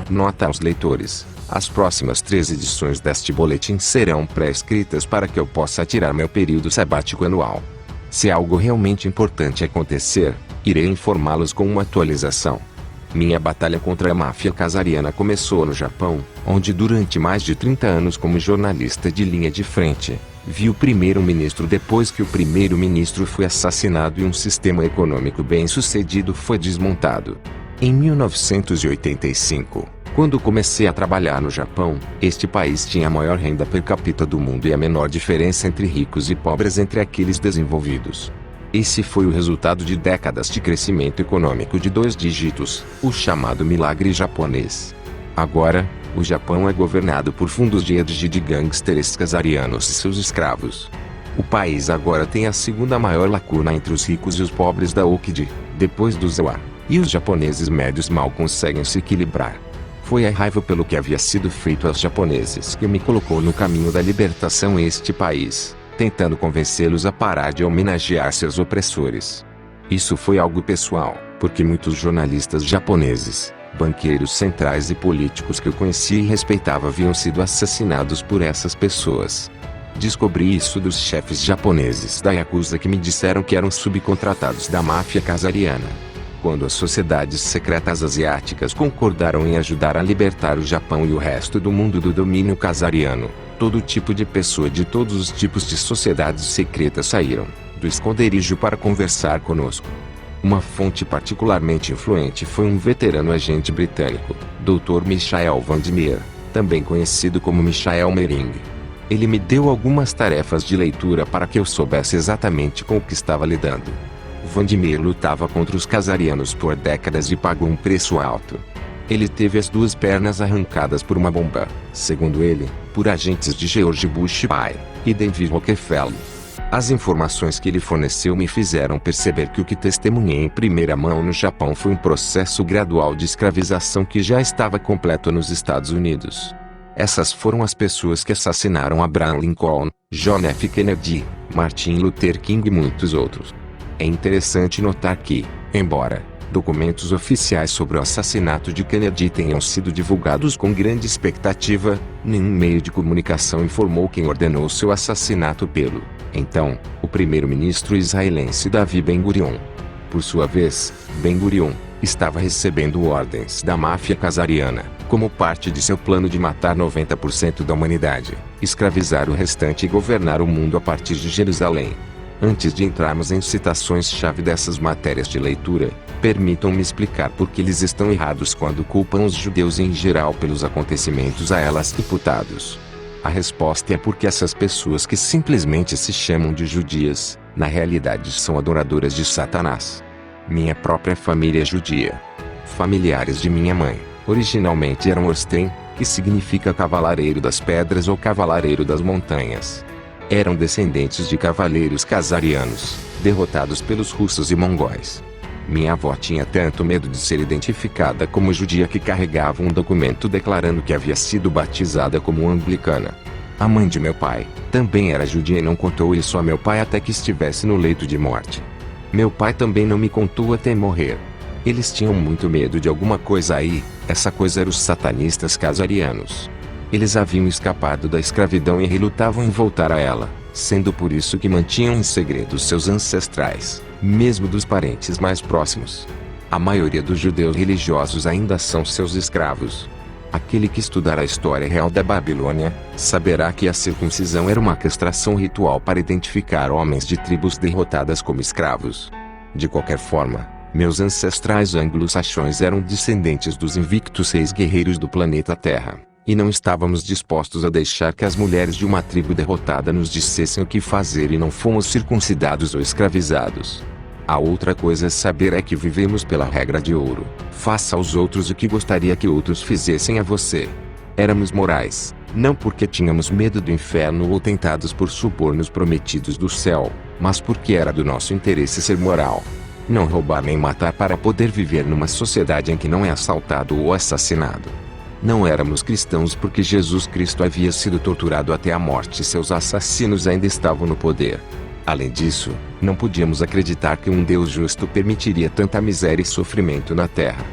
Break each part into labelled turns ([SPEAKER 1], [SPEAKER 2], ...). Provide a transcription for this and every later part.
[SPEAKER 1] Nota aos leitores: as próximas 3 edições deste boletim serão pré-escritas para que eu possa tirar meu período sabático anual. Se algo realmente importante acontecer, irei informá-los com uma atualização. Minha batalha contra a máfia casariana começou no Japão, onde durante mais de 30 anos como jornalista de linha de frente, vi o primeiro-ministro depois que o primeiro-ministro foi assassinado e um sistema econômico bem-sucedido foi desmontado. Em 1985, quando comecei a trabalhar no Japão, este país tinha a maior renda per capita do mundo e a menor diferença entre ricos e pobres entre aqueles desenvolvidos. Esse foi o resultado de décadas de crescimento econômico de 2 dígitos, o chamado milagre japonês. Agora, o Japão é governado por fundos de hedge de gangsters casarianos e seus escravos. O país agora tem a segunda maior lacuna entre os ricos e os pobres da Okinawa, depois do Zawa, e os japoneses médios mal conseguem se equilibrar. Foi a raiva pelo que havia sido feito aos japoneses que me colocou no caminho da libertação este país, tentando convencê-los a parar de homenagear seus opressores. Isso foi algo pessoal, porque muitos jornalistas japoneses, banqueiros centrais e políticos que eu conhecia e respeitava haviam sido assassinados por essas pessoas. Descobri isso dos chefes japoneses da Yakuza que me disseram que eram subcontratados da máfia casariana. Quando as sociedades secretas asiáticas concordaram em ajudar a libertar o Japão e o resto do mundo do domínio casariano, todo tipo de pessoa de todos os tipos de sociedades secretas saíram do esconderijo para conversar conosco. Uma fonte particularmente influente foi um veterano agente britânico, Dr. Michael Vandermeer, também conhecido como Michael Mering. Ele me deu algumas tarefas de leitura para que eu soubesse exatamente com o que estava lidando. Vandermeer lutava contra os casarianos por décadas e pagou um preço alto. Ele teve as 2 pernas arrancadas por uma bomba, segundo ele, por agentes de George Bush pai e David Rockefeller. As informações que ele forneceu me fizeram perceber que o que testemunhei em primeira mão no Japão foi um processo gradual de escravização que já estava completo nos Estados Unidos. Essas foram as pessoas que assassinaram Abraham Lincoln, John F. Kennedy, Martin Luther King e muitos outros. É interessante notar que, embora documentos oficiais sobre o assassinato de Kennedy tenham sido divulgados com grande expectativa, nenhum meio de comunicação informou quem ordenou seu assassinato pelo, então, o primeiro-ministro israelense Davi Ben-Gurion. Por sua vez, Ben-Gurion estava recebendo ordens da máfia casariana, como parte de seu plano de matar 90% da humanidade, escravizar o restante e governar o mundo a partir de Jerusalém. Antes de entrarmos em citações-chave dessas matérias de leitura, permitam-me explicar por que eles estão errados quando culpam os judeus em geral pelos acontecimentos a elas imputados. A resposta é porque essas pessoas que simplesmente se chamam de judias, na realidade são adoradoras de Satanás. Minha própria família é judia. Familiares de minha mãe, originalmente eram Orsten, que significa cavalareiro das pedras ou cavalareiro das montanhas. Eram descendentes de cavaleiros casarianos, derrotados pelos russos e mongóis. Minha avó tinha tanto medo de ser identificada como judia que carregava um documento declarando que havia sido batizada como anglicana. A mãe de meu pai também era judia e não contou isso a meu pai até que estivesse no leito de morte. Meu pai também não me contou até morrer. Eles tinham muito medo de alguma coisa aí, essa coisa eram os satanistas casarianos. Eles haviam escapado da escravidão e relutavam em voltar a ela, sendo por isso que mantinham em segredo seus ancestrais, mesmo dos parentes mais próximos. A maioria dos judeus religiosos ainda são seus escravos. Aquele que estudar a história real da Babilônia, saberá que a circuncisão era uma castração ritual para identificar homens de tribos derrotadas como escravos. De qualquer forma, meus ancestrais anglo-saxões eram descendentes dos invictos reis guerreiros do planeta Terra. E não estávamos dispostos a deixar que as mulheres de uma tribo derrotada nos dissessem o que fazer e não fomos circuncidados ou escravizados. A outra coisa a saber é que vivemos pela regra de ouro: faça aos outros o que gostaria que outros fizessem a você. Éramos morais, não porque tínhamos medo do inferno ou tentados por subornos prometidos do céu, mas porque era do nosso interesse ser moral. Não roubar nem matar para poder viver numa sociedade em que não é assaltado ou assassinado. Não éramos cristãos porque Jesus Cristo havia sido torturado até a morte e seus assassinos ainda estavam no poder. Além disso, não podíamos acreditar que um Deus justo permitiria tanta miséria e sofrimento na terra.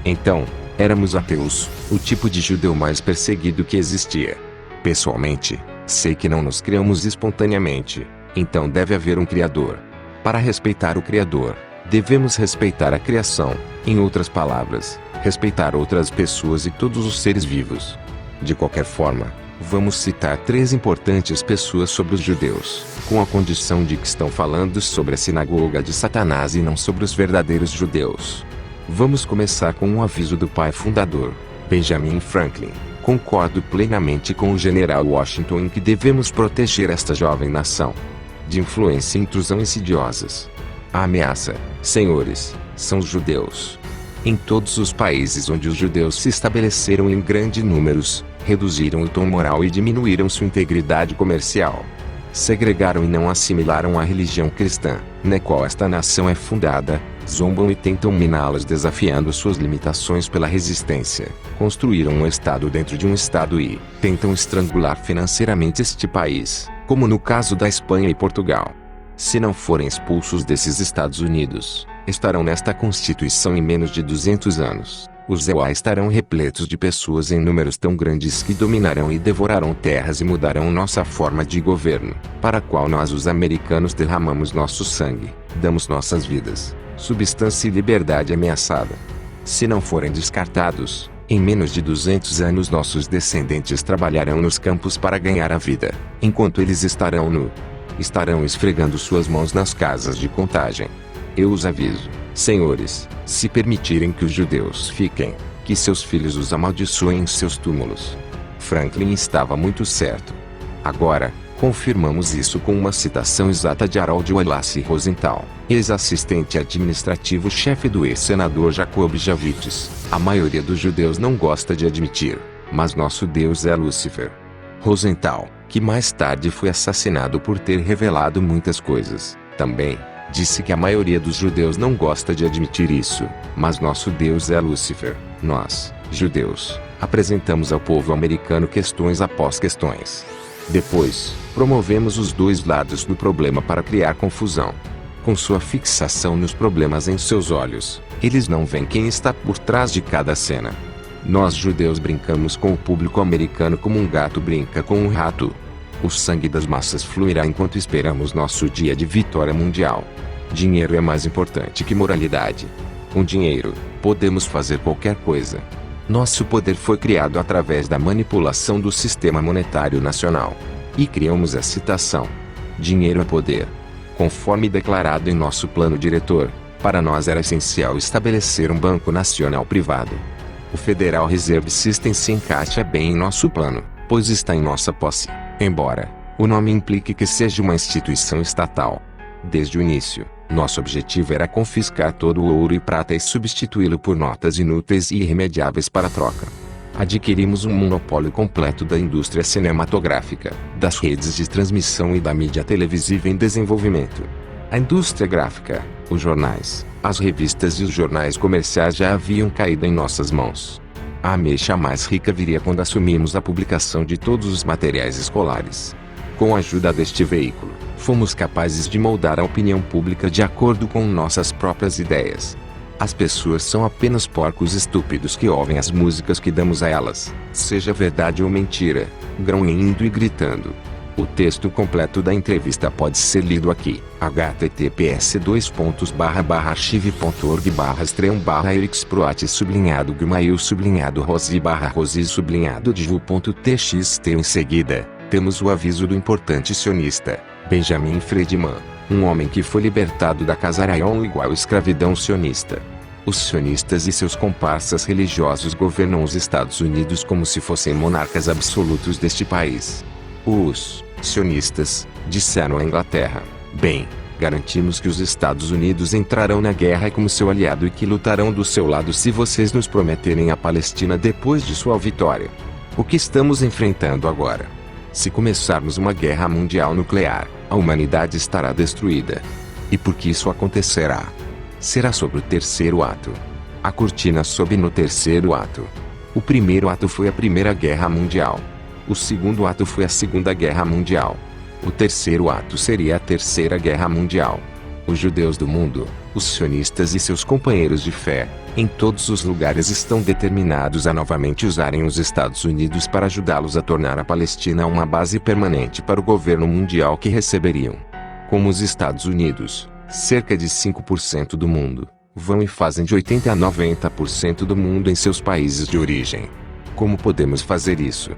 [SPEAKER 1] Então, Éramos ateus, o tipo de judeu mais perseguido que existia. Pessoalmente, sei que não nos criamos espontaneamente, então deve haver um Criador. Para respeitar o Criador, devemos respeitar a criação, em outras palavras, respeitar outras pessoas e todos os seres vivos. De qualquer forma, vamos citar 3 importantes pessoas sobre os judeus, com a condição de que estão falando sobre a sinagoga de Satanás e não sobre os verdadeiros judeus. Vamos começar com um aviso do pai fundador, Benjamin Franklin. Concordo plenamente com o general Washington em que devemos proteger esta jovem nação de influência e intrusão insidiosas. A ameaça, senhores, são os judeus. Em todos os países onde os judeus se estabeleceram em grandes números, reduziram o tom moral e diminuíram sua integridade comercial. Segregaram e não assimilaram a religião cristã, na qual esta nação é fundada, zombam e tentam miná-las desafiando suas limitações pela resistência. Construíram um Estado dentro de um Estado e tentam estrangular financeiramente este país, como no caso da Espanha e Portugal. Se não forem expulsos desses Estados Unidos, estarão nesta Constituição em menos de 200 anos. Os EUA estarão repletos de pessoas em números tão grandes que dominarão e devorarão terras e mudarão nossa forma de governo, para a qual nós os americanos derramamos nosso sangue, damos nossas vidas, substância e liberdade ameaçada. Se não forem descartados, em menos de 200 anos nossos descendentes trabalharão nos campos para ganhar a vida, enquanto eles estarão esfregando suas mãos nas casas de contagem. Eu os aviso, senhores, se permitirem que os judeus fiquem, que seus filhos os amaldiçoem em seus túmulos. Franklin estava muito certo. Agora, confirmamos isso com uma citação exata de Harold Wallace Rosenthal, ex-assistente administrativo-chefe do ex-senador Jacob Javits. A maioria dos judeus não gosta de admitir, mas nosso Deus é Lúcifer. Rosenthal, que mais tarde foi assassinado por ter revelado muitas coisas, também disse que a maioria dos judeus não gosta de admitir isso, mas nosso Deus é Lúcifer. Nós, judeus, apresentamos ao povo americano questões após questões. Depois, promovemos os dois lados do problema para criar confusão. Com sua fixação nos problemas em seus olhos, eles não veem quem está por trás de cada cena. Nós judeus brincamos com o público americano como um gato brinca com um rato. O sangue das massas fluirá enquanto esperamos nosso dia de vitória mundial. Dinheiro é mais importante que moralidade. Com dinheiro, podemos fazer qualquer coisa. Nosso poder foi criado através da manipulação do sistema monetário nacional. E criamos a citação: dinheiro é poder. Conforme declarado em nosso plano diretor, para nós era essencial estabelecer um banco nacional privado. O Federal Reserve System se encaixa bem em nosso plano, pois está em nossa posse, embora o nome implique que seja uma instituição estatal. Desde o início, nosso objetivo era confiscar todo o ouro e prata e substituí-lo por notas inúteis e irremediáveis para troca. Adquirimos um monopólio completo da indústria cinematográfica, das redes de transmissão e da mídia televisiva em desenvolvimento. A indústria gráfica, os jornais, as revistas e os jornais comerciais já haviam caído em nossas mãos. A ameixa mais rica viria quando assumimos a publicação de todos os materiais escolares. Com a ajuda deste veículo, fomos capazes de moldar a opinião pública de acordo com nossas próprias ideias. As pessoas são apenas porcos estúpidos que ouvem as músicas que damos a elas, seja verdade ou mentira, grunhindo e gritando. O texto completo da entrevista pode ser lido aqui: https://archive.org/stream/erix_rose_rosi_divu.txt. Em seguida, temos o aviso do importante sionista, Benjamin Friedman, um homem que foi libertado da casaraion igual escravidão sionista. Os sionistas e seus comparsas religiosos governam os Estados Unidos como se fossem monarcas absolutos deste país. Os sionistas disseram à Inglaterra: bem, garantimos que os Estados Unidos entrarão na guerra como seu aliado e que lutarão do seu lado se vocês nos prometerem a Palestina depois de sua vitória. O que estamos enfrentando agora? Se começarmos uma guerra mundial nuclear, a humanidade estará destruída. E por que isso acontecerá? Será sobre o terceiro ato. A cortina sobe no terceiro ato. O primeiro ato foi a Primeira Guerra Mundial. O segundo ato foi a Segunda Guerra Mundial. O terceiro ato seria a Terceira Guerra Mundial. Os judeus do mundo, os sionistas e seus companheiros de fé, em todos os lugares estão determinados a novamente usarem os Estados Unidos para ajudá-los a tornar a Palestina uma base permanente para o governo mundial que receberiam. Como os Estados Unidos, cerca de 5% do mundo, vão e fazem de 80 a 90% do mundo em seus países de origem. Como podemos fazer isso?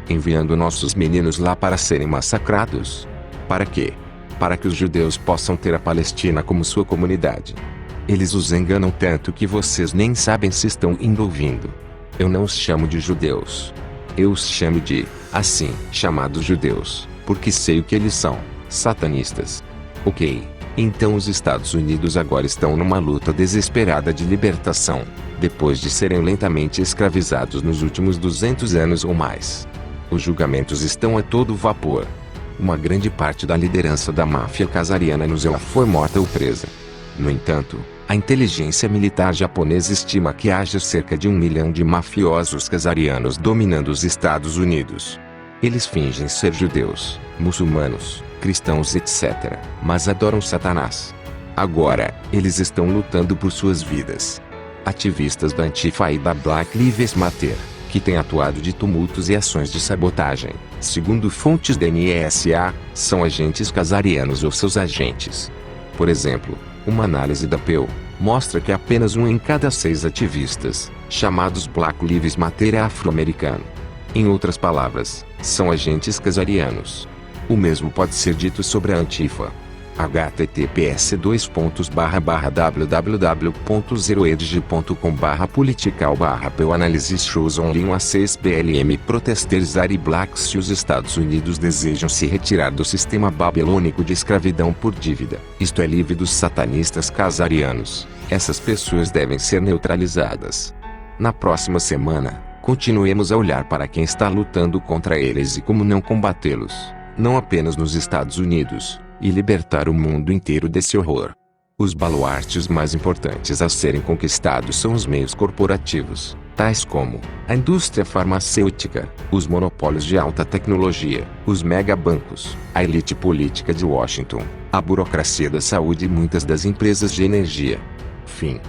[SPEAKER 1] Enviando nossos meninos lá para serem massacrados? Para quê? Para que os judeus possam ter a Palestina como sua comunidade. Eles os enganam tanto que vocês nem sabem se estão indo ouvindo. Eu não os chamo de judeus. Eu os chamo de, assim, chamados judeus, porque sei o que eles são, satanistas. Ok, então os Estados Unidos agora estão numa luta desesperada de libertação, depois de serem lentamente escravizados nos últimos 200 anos ou mais. Os julgamentos estão a todo vapor. Uma grande parte da liderança da máfia casariana no Zéu foi morta ou presa. No entanto, a inteligência militar japonesa estima que haja cerca de 1 milhão de mafiosos casarianos dominando os Estados Unidos. Eles fingem ser judeus, muçulmanos, cristãos etc., mas adoram Satanás. Agora, eles estão lutando por suas vidas. Ativistas da Antifa e da Black Lives Matter, que têm atuado de tumultos e ações de sabotagem, segundo fontes da NSA, são agentes casarianos ou seus agentes. Por exemplo, uma análise da Pew mostra que apenas 1 em cada 6 ativistas, chamados Black Lives Matter, é afro-americano. Em outras palavras, são agentes casarianos. O mesmo pode ser dito sobre a Antifa. https://www.zeroedge.com/political/Pew Analysis shows only one access BLM protesters are black. Se os Estados Unidos desejam se retirar do sistema babilônico de escravidão por dívida, isto é, livre dos satanistas casarianos, essas pessoas devem ser neutralizadas. Na próxima semana, continuemos a olhar para quem está lutando contra eles e como não combatê-los, não apenas nos Estados Unidos, e libertar o mundo inteiro desse horror. Os baluartes mais importantes a serem conquistados são os meios corporativos, tais como a indústria farmacêutica, os monopólios de alta tecnologia, os megabancos, a elite política de Washington, a burocracia da saúde e muitas das empresas de energia. Fim.